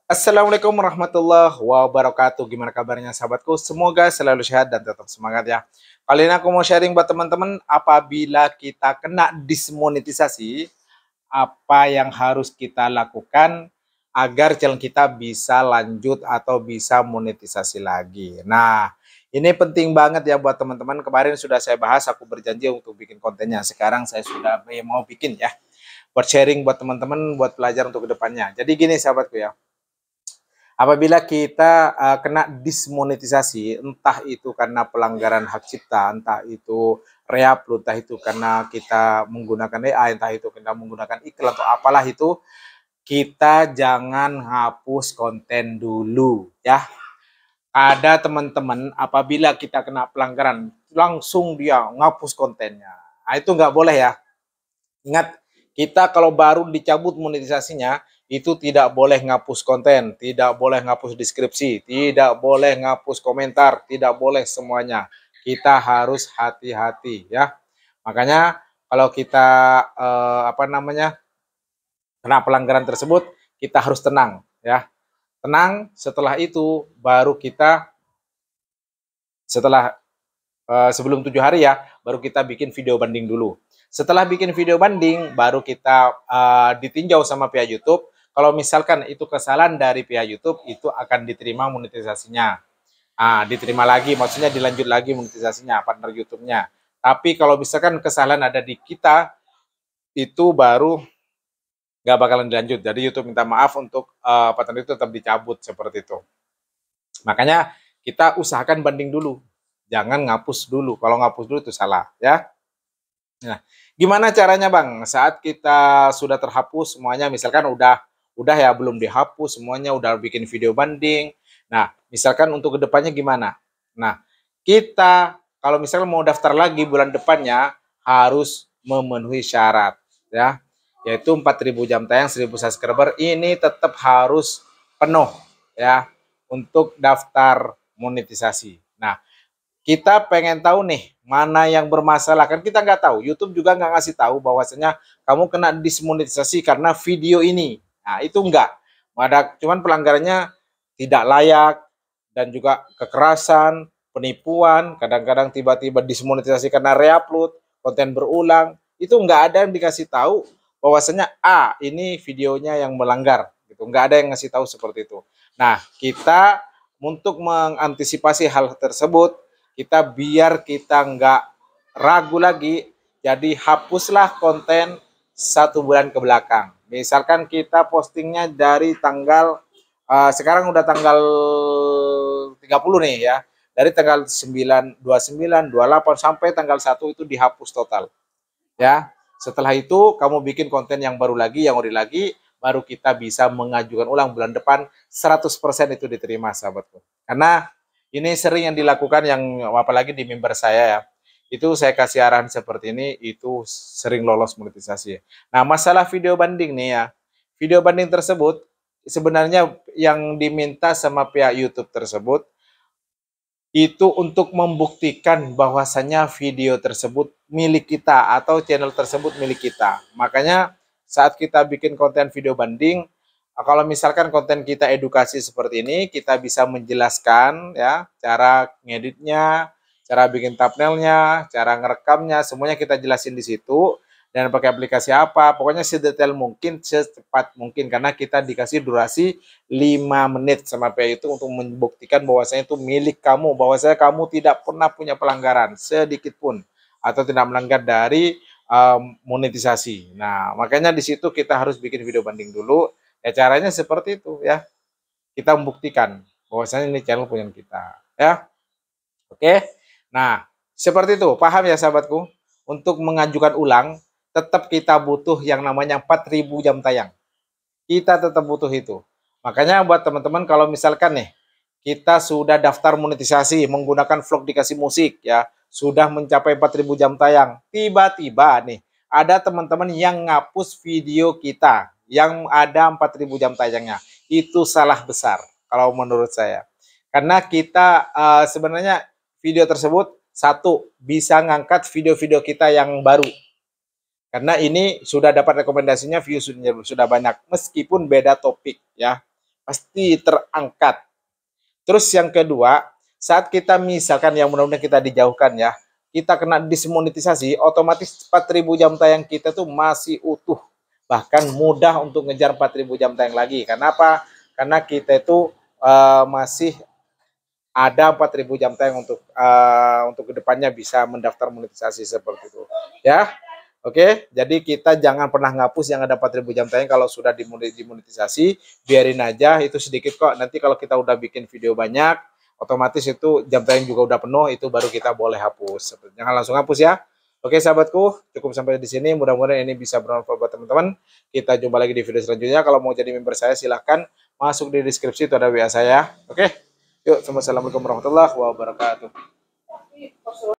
Assalamualaikum warahmatullahi wabarakatuh. Gimana kabarnya sahabatku? Semoga selalu sehat dan tetap semangat ya. Kali ini aku mau sharing buat teman-teman, apabila kita kena dismonetisasi, apa yang harus kita lakukan agar channel kita bisa lanjut atau bisa monetisasi lagi. Nah, ini penting banget ya buat teman-teman. Kemarin sudah saya bahas, aku berjanji untuk bikin kontennya. Sekarang saya sudah mau bikin ya. Buat sharing buat teman-teman, buat pelajar untuk kedepannya. Jadi gini sahabatku ya. Apabila kita kena dismonetisasi, entah itu karena pelanggaran hak cipta, entah itu reupload, entah itu karena kita menggunakan AI, entah itu kita menggunakan iklan atau apalah itu, kita jangan hapus konten dulu ya. Ada teman-teman apabila kita kena pelanggaran, langsung dia ngapus kontennya. Nah, itu nggak boleh ya. Ingat, kita kalau baru dicabut monetisasinya, itu tidak boleh ngapus konten, tidak boleh ngapus deskripsi, tidak boleh ngapus komentar, tidak boleh semuanya. Kita harus hati-hati ya. Makanya kalau kita kena pelanggaran tersebut, kita harus tenang ya. Tenang, setelah itu baru kita setelah sebelum 7 hari ya, baru kita bikin video banding dulu. Setelah bikin video banding, baru kita ditinjau sama pihak YouTube. Kalau misalkan itu kesalahan dari pihak YouTube, itu akan diterima monetisasinya. Diterima lagi, maksudnya dilanjut lagi monetisasinya, partner YouTube-nya. Tapi kalau misalkan kesalahan ada di kita, itu baru nggak bakalan dilanjut. Jadi YouTube minta maaf untuk partner itu tetap dicabut seperti itu. Makanya kita usahakan banding dulu. Jangan ngapus dulu. Kalau ngapus dulu itu salah ya. Nah, gimana caranya Bang? Saat kita sudah terhapus semuanya, misalkan udah ya belum dihapus semuanya, udah bikin video banding. Nah, misalkan untuk kedepannya gimana? Nah, kita kalau misalkan mau daftar lagi bulan depannya harus memenuhi syarat ya, yaitu 4.000 jam tayang, 1.000 subscriber ini tetap harus penuh ya untuk daftar monetisasi. Nah, kita pengen tahu nih mana yang bermasalah, kan kita nggak tahu, YouTube juga nggak ngasih tahu bahwasanya kamu kena dismonetisasi karena video ini. Nah itu enggak ada, cuman pelanggarannya tidak layak dan juga kekerasan, penipuan, kadang-kadang tiba-tiba dismonetisasi karena reupload konten berulang, itu nggak ada yang dikasih tahu bahwasanya ini videonya yang melanggar gitu, nggak ada yang ngasih tahu seperti itu. Nah kita untuk mengantisipasi hal tersebut, biar kita nggak ragu lagi, jadi hapuslah konten 1 bulan ke belakang. Misalkan kita postingnya dari tanggal sekarang udah tanggal 30 nih ya, dari tanggal 9, 29, 28 sampai tanggal 1 itu dihapus total ya. Setelah itu kamu bikin konten yang baru lagi, yang ori lagi, baru kita bisa mengajukan ulang bulan depan, 100% itu diterima sahabatku. Karena ini sering yang dilakukan, yang apalagi di member saya ya, itu saya kasih arahan seperti ini, itu sering lolos monetisasi. Nah masalah video banding nih ya, video banding tersebut sebenarnya yang diminta sama pihak YouTube tersebut itu untuk membuktikan bahwasannya video tersebut milik kita atau channel tersebut milik kita. Makanya saat kita bikin konten video banding, kalau misalkan konten kita edukasi seperti ini, kita bisa menjelaskan ya cara ngeditnya, cara bikin thumbnailnya, cara ngerekamnya, semuanya kita jelasin di situ, dan pakai aplikasi apa, pokoknya sedetail mungkin, secepat mungkin, karena kita dikasih durasi 5 menit sama pihak itu untuk membuktikan bahwasanya itu milik kamu, bahwasanya kamu tidak pernah punya pelanggaran sedikit pun atau tidak melanggar dari monetisasi. Nah, makanya di situ kita harus bikin video banding dulu. Ya caranya seperti itu ya. Kita membuktikan bahwasanya ini channel punya kita, ya. Oke. Nah, seperti itu. Paham ya sahabatku? Untuk mengajukan ulang, tetap kita butuh yang namanya 4.000 jam tayang. Kita tetap butuh itu. Makanya buat teman-teman, kalau misalkan nih kita sudah daftar monetisasi menggunakan vlog dikasih musik ya, sudah mencapai 4.000 jam tayang, tiba-tiba nih ada teman-teman yang ngapus video kita yang ada 4.000 jam tayangnya. Itu salah besar kalau menurut saya. Karena kita sebenarnya video tersebut satu bisa ngangkat video-video kita yang baru. Karena ini sudah dapat rekomendasinya, view sudah banyak meskipun beda topik ya. pasti terangkat. Terus yang kedua, saat kita misalkan yang mudah-mudahan kita dijauhkan ya, kita kena dismonetisasi, otomatis 4.000 jam tayang kita tuh masih utuh. Bahkan mudah untuk ngejar 4.000 jam tayang lagi. Kenapa? Karena kita itu masih ada 4.000 jam tayang untuk kedepannya bisa mendaftar monetisasi seperti itu. Ya, oke. Jadi kita jangan pernah ngapus yang ada 4.000 jam tayang kalau sudah dimonetisasi, biarin aja itu sedikit kok. Nanti kalau kita udah bikin video banyak, otomatis itu jam tayang juga udah penuh, itu baru kita boleh hapus. Jangan langsung hapus ya. Oke sahabatku, cukup sampai di sini. Mudah-mudahan ini bisa bermanfaat buat teman-teman. Kita jumpa lagi di video selanjutnya. Kalau mau jadi member saya silahkan masuk di deskripsi, itu ada WA saya. Oke. Yuk, assalamualaikum warahmatullahi wabarakatuh.